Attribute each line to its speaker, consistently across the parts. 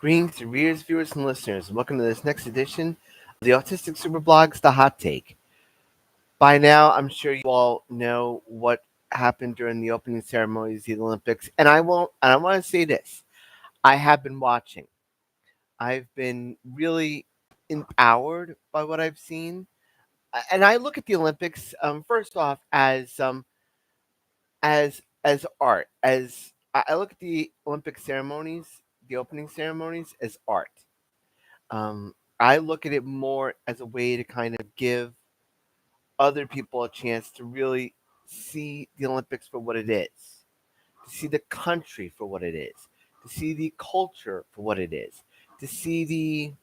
Speaker 1: Greetings to readers, viewers, and listeners. Welcome to this next edition of the Autistic Superblog's The Hot Take. By now, I'm sure you all know what happened during the opening ceremonies of the Olympics, and I won't. And I want to say this: I have been watching. I've been really empowered by what I've seen, and I look at the Olympics first off as art. As I look at the Olympic ceremonies, the opening ceremonies, as art. I look at it more as a way to kind of give other people a chance to really see the Olympics for what it is, to see the country for what it is, to see the culture for what it is, to see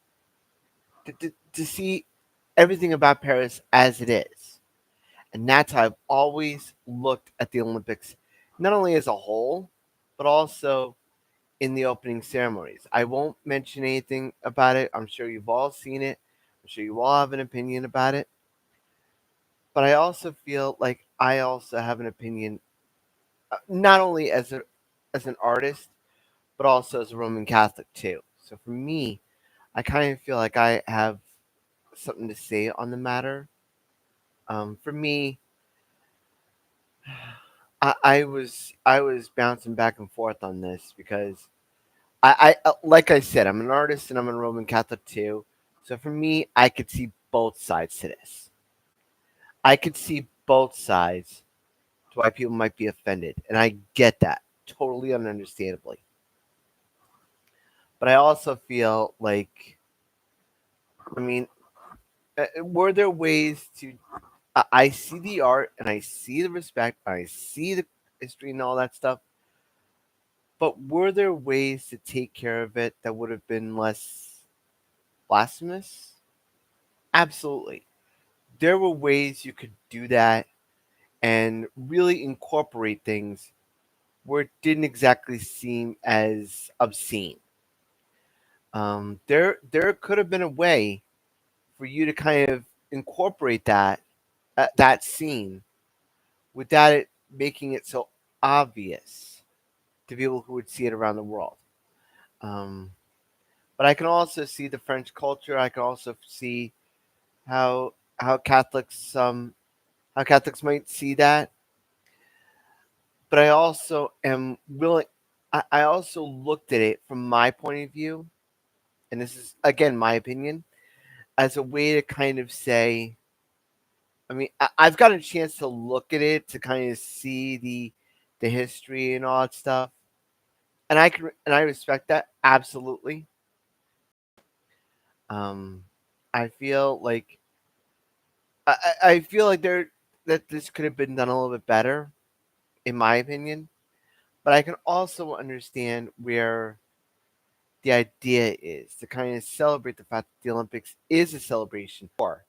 Speaker 1: to see everything about Paris as it is. And that's how I've always looked at the Olympics, not only as a whole, but also in the opening ceremonies. I won't mention anything about it. I'm sure you've all seen it. I'm sure you all have an opinion about it. But I also feel like I also have an opinion, not only as an artist, but also as a Roman Catholic too. So for me, I kind of feel like I have something to say on the matter. For me, I was bouncing back and forth on this because like I said, I'm an artist and I'm a Roman Catholic too. So for me, I could see both sides to this. I could see both sides to why people might be offended, and I get that totally understandably. But I also feel like, I mean, were there ways to? I see the art and I see the respect, and I see the history and all that stuff. But were there ways to take care of it that would have been less blasphemous? Absolutely. There were ways you could do that and really incorporate things where it didn't exactly seem as obscene. There could have been a way for you to kind of incorporate that scene without it making it so obvious to people who would see it around the world. Um, but I can also see the French culture. I can also see how how Catholics might see that. But I also am willing. I also looked at it from my point of view, and this is again my opinion, as a way to kind of say, I mean, I've got a chance to look at it to kind of see the history and all that stuff, and I respect that absolutely. Um, I feel like I feel like there that this could have been done a little bit better, in my opinion. But I can also understand where the idea is to kind of celebrate the fact that the Olympics is a celebration for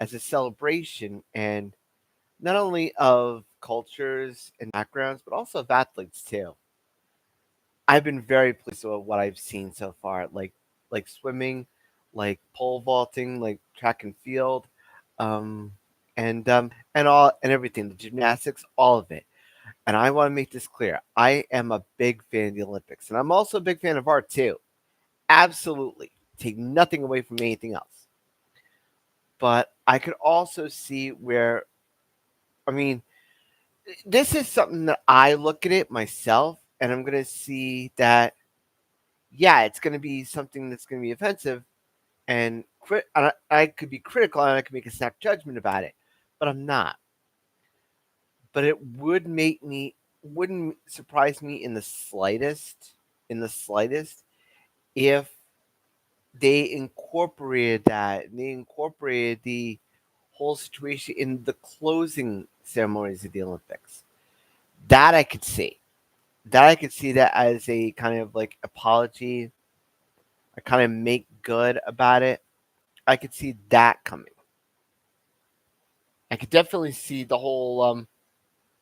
Speaker 1: as a celebration and not only of cultures and backgrounds, but also of athletes too. I've been very pleased with what I've seen so far, like swimming, like pole vaulting, like track and field, um, and all and everything, the gymnastics, all of it. And I want to make this clear: I am a big fan of the Olympics, and I'm also a big fan of art too. Absolutely, take nothing away from anything else. But I could also see where, I mean, this is something that I look at it myself, and I'm gonna see that yeah, it's gonna be something that's gonna be offensive, and I could be critical and I could make a snap judgment about it, but I'm not. But it wouldn't surprise me in the slightest, if they incorporated that. They incorporated the whole situation in the closing ceremonies of the Olympics. That I could see. That I could see that as a kind of like apology, or kind of make good about it. I could see that coming. I could definitely see the whole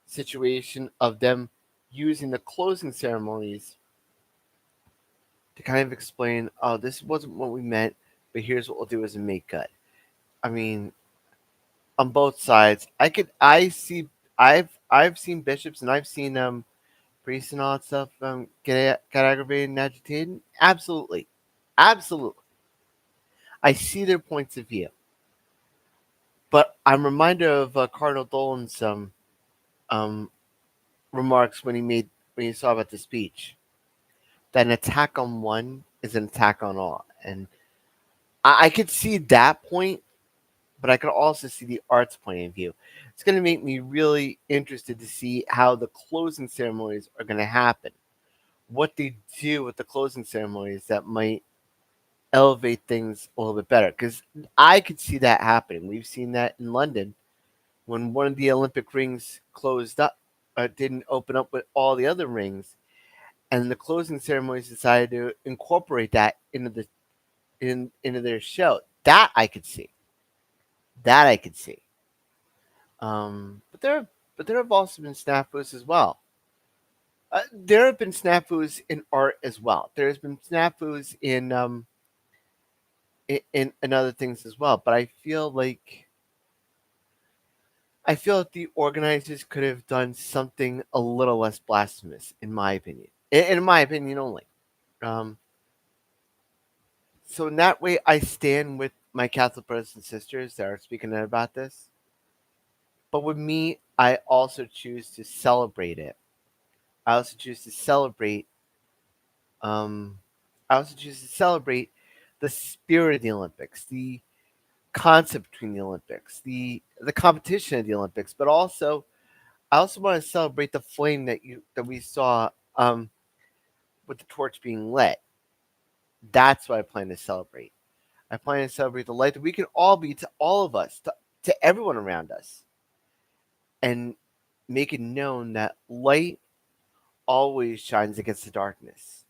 Speaker 1: situation of them using the closing ceremonies to kind of explain, oh, this wasn't what we meant, but here's what we'll do as a make good. I mean, on both sides, I've seen bishops and I've seen priests and all that stuff get aggravated and agitated. Absolutely. Absolutely. I see their points of view. But I'm reminded of Cardinal Dolan's um, remarks when he saw about the speech that an attack on one is an attack on all, and I could see that point, but I could also see the art's point of view. It's going to make me really interested to see how the closing ceremonies are going to happen, what they do with the closing ceremonies that might elevate things a little bit better. Because I could see that happening. We've seen that in London when one of the Olympic rings closed up, didn't open up with all the other rings, and the closing ceremonies decided to incorporate that into their show. That I could see. That I could see. But there have also been snafus as well. There have been snafus in art as well. There has been snafus in other things as well. But I feel like the organizers could have done something a little less blasphemous, in my opinion. In my opinion only. Um, so in that way, I stand with my Catholic brothers and sisters that are speaking out about this. But with me, I also choose to celebrate it. I also choose to celebrate. Um, I also choose to celebrate the spirit of the Olympics, the concept between the Olympics, the competition of the Olympics, but also I also want to celebrate the flame that we saw with the torch being lit. That's what I plan to celebrate. I plan to celebrate the light that we can all be to all of us, to everyone around us, and make it known that light always shines against the darkness,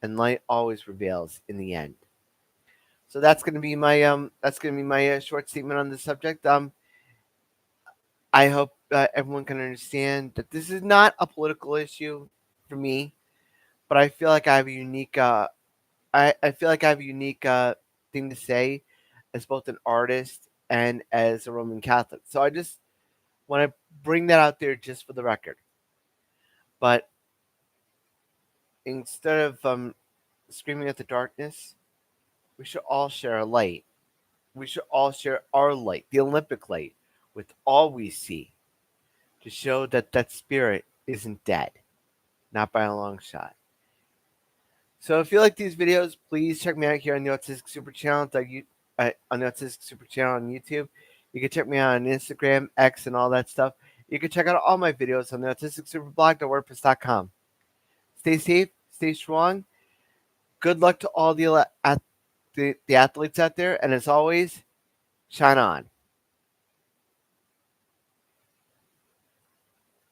Speaker 1: and light always prevails in the end. So that's gonna be my short statement on this subject. I hope everyone can understand that this is not a political issue for me, but I feel like I have a unique I feel like I have a unique thing to say as both an artist and as a Roman Catholic. So I just want to bring that out there just for the record. But instead of screaming at the darkness, we should all share a light. We should all share our light, the Olympic light, with all we see to show that that spirit isn't dead, not by a long shot. So if you like these videos, please check me out here on the Autistic Super Channel, on the Autistic Super Channel on YouTube. You can check me out on Instagram, X, and all that stuff. You can check out all my videos on the autisticsuperblog.wordpress.com. Stay safe, stay strong. Good luck to all the athletes out there, and as always, shine on.